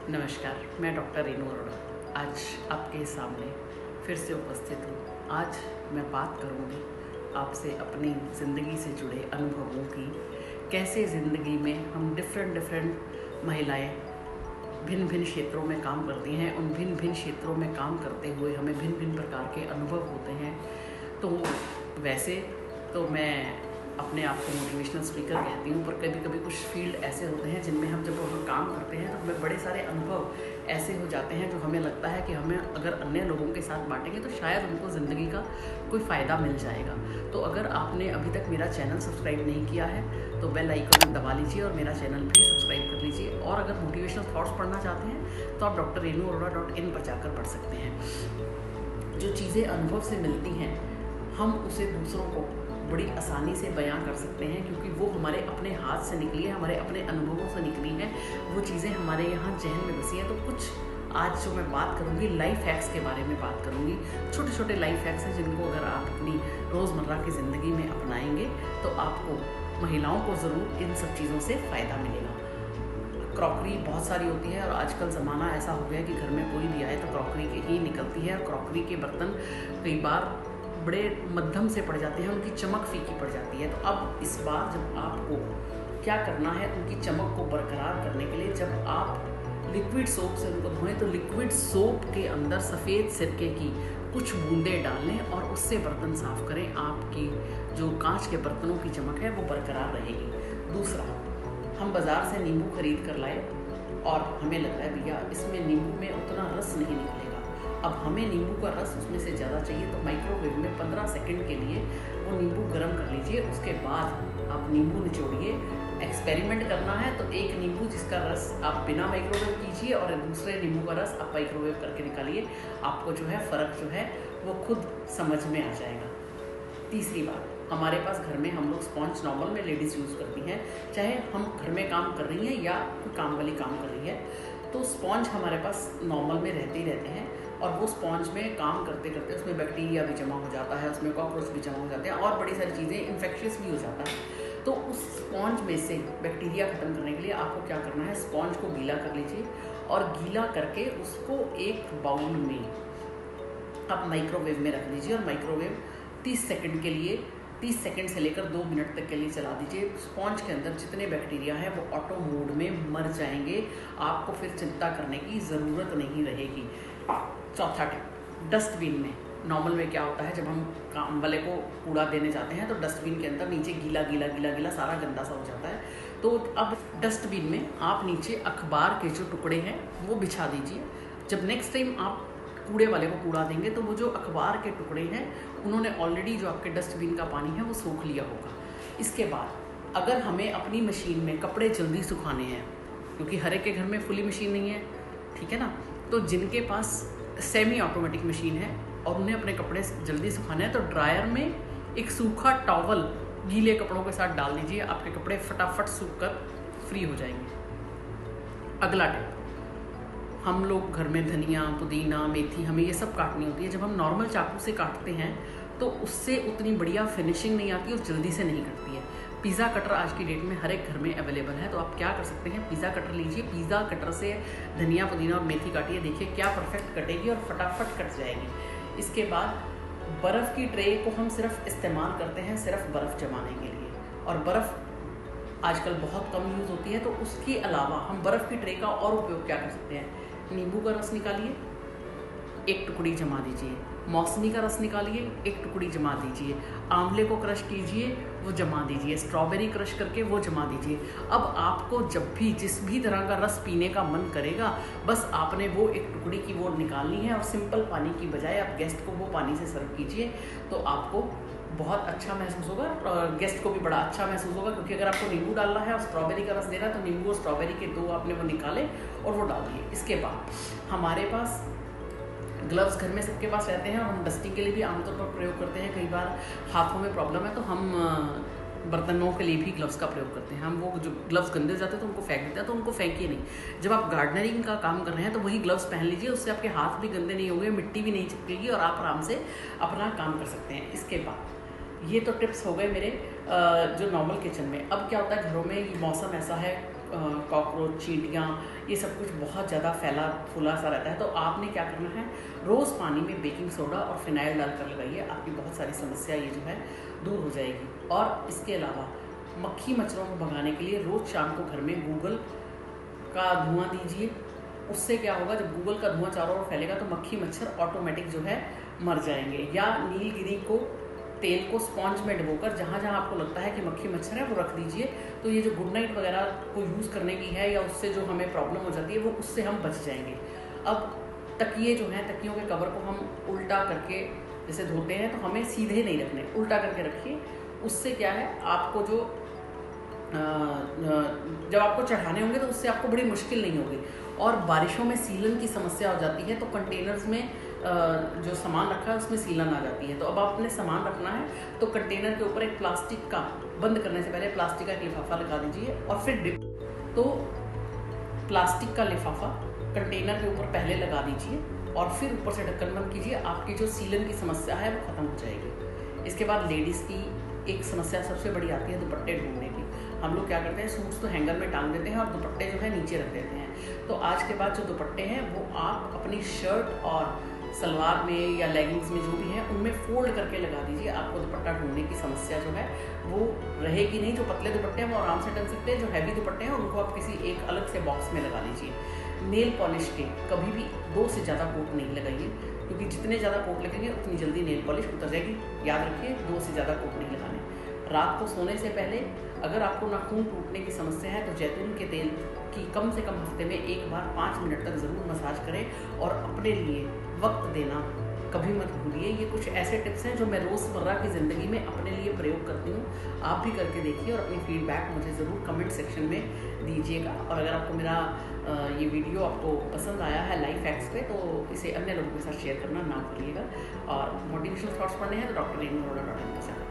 नमस्कार, मैं डॉक्टर रेनू अरोड़ा आज आपके सामने फिर से उपस्थित हूँ। आज मैं बात करूँगी आपसे अपनी ज़िंदगी से जुड़े अनुभवों की। कैसे ज़िंदगी में हम डिफरेंट महिलाएं भिन्न भिन्न क्षेत्रों में काम करती हैं। उन भिन्न भिन्न क्षेत्रों में काम करते हुए हमें भिन्न भिन्न प्रकार के अनुभव होते हैं। तो वैसे तो मैं अपने आप को मोटिवेशनल स्पीकर कहती हूँ, पर कभी कभी कुछ फील्ड ऐसे होते हैं जिनमें हम जब हम काम करते हैं तो हमें बड़े सारे अनुभव ऐसे हो जाते हैं जो हमें लगता है कि हमें अगर अन्य लोगों के साथ बांटेंगे तो शायद उनको ज़िंदगी का कोई फ़ायदा मिल जाएगा। तो अगर आपने अभी तक मेरा चैनल सब्सक्राइब नहीं किया है तो बेल आइकन दबा लीजिए और मेरा चैनल भी सब्सक्राइब कर लीजिए। और अगर मोटिवेशनल थॉट्स पढ़ना चाहते हैं तो आप drrenuarora.in पर जाकर पढ़ सकते हैं। जो चीज़ें अनुभव से मिलती हैं हम उसे दूसरों को बड़ी आसानी से बयां कर सकते हैं, क्योंकि वो हमारे अपने हाथ से निकली है, हमारे अपने अनुभवों से निकली है। वो चीज़ें हमारे यहाँ जहन में बसी हैं। तो कुछ आज जो मैं बात करूँगी लाइफ हैक्स के बारे में बात करूँगी। छोटे छोटे लाइफ हैक्स हैं जिनको अगर आप अपनी रोज़मर्रा की ज़िंदगी में अपनाएंगे तो आपको, महिलाओं को ज़रूर इन सब चीज़ों से फ़ायदा मिलेगा। क्रॉकरी बहुत सारी होती है और आजकल ज़माना ऐसा हो गया कि घर में कोई भी आए तो क्रॉकरी की ही निकलती है। और क्रॉकरी के बर्तन कई बार बड़े मध्यम से पड़ जाते हैं, उनकी चमक फीकी पड़ जाती है। तो अब इस बार जब आपको क्या करना है उनकी चमक को बरकरार करने के लिए, जब आप लिक्विड सोप से उनको धोएं तो लिक्विड सोप के अंदर सफ़ेद सिरके की कुछ बूंदें डाल लें और उससे बर्तन साफ़ करें। आपकी जो कांच के बर्तनों की चमक है वो बरकरार रहेगी। दूसरा, हम बाज़ार से नींबू खरीद कर लाए और हमें लग रहा है भैया इसमें नींबू में उतना रस नहीं निकलेगा। अब हमें नींबू का रस उसमें से ज़्यादा चाहिए तो माइक्रोवेव में 15 सेकंड के लिए वो नींबू गर्म कर लीजिए। उसके बाद आप नींबू निचोड़िए। एक्सपेरिमेंट करना है तो एक नींबू जिसका रस आप बिना माइक्रोवेव कीजिए और दूसरे नींबू का रस आप माइक्रोवेव करके निकालिए। आपको जो है फ़र्क जो है वो खुद समझ में आ जाएगा। तीसरी बात, हमारे पास घर में हम लोग स्पॉन्ज नॉर्मल में लेडीज़ यूज़ करती हैं, चाहे हम घर में काम कर रही हैं या कोई काम वाली काम कर रही है, तो स्पॉन्ज हमारे पास नॉर्मल में रहते ही रहते हैं। और वो स्पॉन्ज में काम करते करते उसमें बैक्टीरिया भी जमा हो जाता है, उसमें कॉकरोच भी जमा हो जाते हैं और बड़ी सारी चीज़ें, इन्फेक्शियस भी हो जाता है। तो उस स्पॉन्ज में से बैक्टीरिया ख़त्म करने के लिए आपको क्या करना है, स्पॉन्ज को गीला कर लीजिए और गीला करके उसको एक बाउल में आप माइक्रोवेव में रख दीजिए और माइक्रोवेव 30 सेकंड के लिए, 30 सेकंड से लेकर 2 मिनट तक के लिए चला दीजिए। स्पॉन्ज के अंदर जितने बैक्टीरिया हैं वो ऑटो मोड में मर जाएंगे। आपको फिर चिंता करने की ज़रूरत नहीं रहेगी। चौथा टिप, डस्टबिन में, नॉर्मल में क्या होता है जब हम काम वाले को कूड़ा देने जाते हैं तो डस्टबिन के अंदर नीचे गीला गीला गीला गीला सारा गंदा सा हो जाता है। तो अब डस्टबिन में आप नीचे अखबार के जो टुकड़े हैं वो बिछा दीजिए। जब नेक्स्ट टाइम आप कूड़े वाले को कूड़ा देंगे तो वो जो अखबार के टुकड़े हैं उन्होंने ऑलरेडी जो आपके डस्टबिन का पानी है वो सोख लिया होगा। इसके बाद अगर हमें अपनी मशीन में कपड़े जल्दी सुखाने हैं, क्योंकि हर एक के घर में फुली मशीन नहीं है, ठीक है ना, तो जिनके पास सेमी ऑटोमेटिक मशीन है और उन्हें अपने कपड़े जल्दी सुखाने हैं तो ड्रायर में एक सूखा टॉवल गीले कपड़ों के साथ डाल दीजिए। आपके कपड़े फटाफट सूख कर फ्री हो जाएंगे। अगला टिप, हम लोग घर में धनिया, पुदीना, मेथी, हमें ये सब काटनी होती है। जब हम नॉर्मल चाकू से काटते हैं तो उससे उतनी बढ़िया फिनिशिंग नहीं आती और जल्दी से नहीं कटती है। पिज़्ज़ा कटर आज की डेट में हर एक घर में अवेलेबल है, तो आप क्या कर सकते हैं, पिज़्ज़ा कटर लीजिए, पिज़्ज़ा कटर से धनिया, पुदीना और मेथी काटिए, देखिए क्या परफेक्ट कटेगी और फटाफट कट जाएगी। इसके बाद बर्फ़ की ट्रे को हम सिर्फ इस्तेमाल करते हैं सिर्फ बर्फ़ जमाने के लिए, और बर्फ़ आजकल बहुत कम यूज़ होती है। तो उसके अलावा हम बर्फ़ की ट्रे का और उपयोग क्या कर सकते हैं, नींबू का रस निकालिए, एक टुकड़ी जमा दीजिए, मौसमी का रस निकालिए, एक टुकड़ी जमा दीजिए, आंवले को क्रश कीजिए, वो जमा दीजिए, स्ट्रॉबेरी क्रश करके वो जमा दीजिए। अब आपको जब भी जिस भी तरह का रस पीने का मन करेगा, बस आपने वो एक टुकड़ी की वो निकालनी है और सिंपल पानी की बजाय आप गेस्ट को वो पानी से सर्व कीजिए, तो आपको बहुत अच्छा महसूस होगा और गेस्ट को भी बड़ा अच्छा महसूस होगा। क्योंकि अगर आपको नींबू डालना है और स्ट्रॉबेरी का रस देना है तो नींबू और स्ट्रॉबेरी के दो आपने वो निकाले और वो डाल दिए। इसके बाद हमारे पास ग्लव्स घर में सबके पास रहते हैं और हम डस्टिंग के लिए भी आमतौर पर प्रयोग करते हैं। कई बार हाथों में प्रॉब्लम है तो हम बर्तनों के लिए भी ग्लव्स का प्रयोग करते हैं। हम वो जो ग्लव्स गंदे जाते हैं तो उनको फेंक देते हैं, तो उनको फेंकिए नहीं। जब आप गार्डनरिंग का काम कर रहे हैं तो वही ग्लव्स पहन लीजिए, उससे आपके हाथ भी गंदे नहीं होंगे, मिट्टी भी नहीं चिपकेगी और आप आराम से अपना काम कर सकते हैं। इसके बाद ये तो टिप्स हो गए मेरे जो नॉर्मल किचन में। अब क्या होता है, घरों में ये मौसम ऐसा है, कॉकरोच, चींटियाँ, ये सब कुछ बहुत ज़्यादा फैला फूला सा रहता है। तो आपने क्या करना है, रोज़ पानी में बेकिंग सोडा और फिनाइल डालकर लगाइए, आपकी बहुत सारी समस्या ये जो है दूर हो जाएगी। और इसके अलावा मक्खी मच्छरों को भगाने के लिए रोज़ शाम को घर में गूगल का धुआं दीजिए। उससे क्या होगा, जब गूगल का धुआं चारों ओर फैलेगा तो मक्खी मच्छर ऑटोमेटिक जो है मर जाएंगे। या नीलगिरी को तेल को स्पॉन्ज में डुबोकर जहाँ जहाँ आपको लगता है कि मक्खी मच्छर है वो रख दीजिए। तो ये जो गुड नाइट वगैरह को यूज़ करने की है या उससे जो हमें प्रॉब्लम हो जाती है वो उससे हम बच जाएंगे। अब तकिए जो हैं, तकियों के कवर को हम उल्टा करके जैसे धोते हैं तो हमें सीधे नहीं रखने, उल्टा करके रखिए। उससे क्या है, आपको जो जब आपको चढ़ाने होंगे तो उससे आपको बड़ी मुश्किल नहीं होगी। और बारिशों में सीलन की समस्या हो जाती है तो कंटेनर्स में जो सामान रखा है उसमें सीलन आ जाती है। तो अब आपने सामान रखना है तो कंटेनर के ऊपर एक प्लास्टिक का, बंद करने से पहले प्लास्टिक का एक लिफाफा लगा दीजिए और फिर डिप। तो प्लास्टिक का लिफाफा कंटेनर के ऊपर पहले लगा दीजिए और फिर ऊपर से ढक्कन बंद कीजिए। आपकी जो सीलन की समस्या है वो ख़त्म हो जाएगी। इसके बाद लेडीज़ की एक समस्या सबसे बड़ी आती है दुपट्टे ढूंढने की। हम लोग क्या करते हैं, सूट्स तो हैंगर में टांग देते हैं और दुपट्टे जो है नीचे रख देते हैं। तो आज के बाद जो दुपट्टे हैं वो आप अपनी शर्ट और सलवार में या लेगिंग्स में जो भी है उनमें फोल्ड करके लगा दीजिए। आपको दुपट्टा ढूंढने की समस्या जो है वो रहेगी नहीं। जो पतले दुपट्टे हैं वो आराम से टंग सकते हैं, जो हैवी दुपट्टे हैं उनको आप किसी एक अलग से बॉक्स में लगा लीजिए। नेल पॉलिश के कभी भी 2 से ज़्यादा कोट नहीं लगाइए, क्योंकि जितने ज़्यादा कोट लगेंगे उतनी जल्दी नेल पॉलिश उतर जाएगी। याद रखिए, 2 से ज़्यादा कोट नहीं लगाने। रात को सोने से पहले अगर आपको नाखून टूटने की समस्या है तो जैतून के तेल की कम से कम हफ्ते में एक बार 5 मिनट तक ज़रूर मसाज करें और अपने लिए वक्त देना कभी मत भूलिए। ये कुछ ऐसे टिप्स हैं जो मैं रोज़मर्रा की ज़िंदगी में अपने लिए प्रयोग करती हूँ। आप भी करके देखिए और अपनी फीडबैक मुझे ज़रूर कमेंट सेक्शन में दीजिएगा। और अगर आपको मेरा ये वीडियो आपको पसंद आया है लाइफ हैक्स पे, तो इसे अन्य लोगों के साथ शेयर करना ना भूलिएगा। और मोटिवेशनल थॉट्स पढ़ने हैं तो डॉक्टर रेनू अरोड़ा.in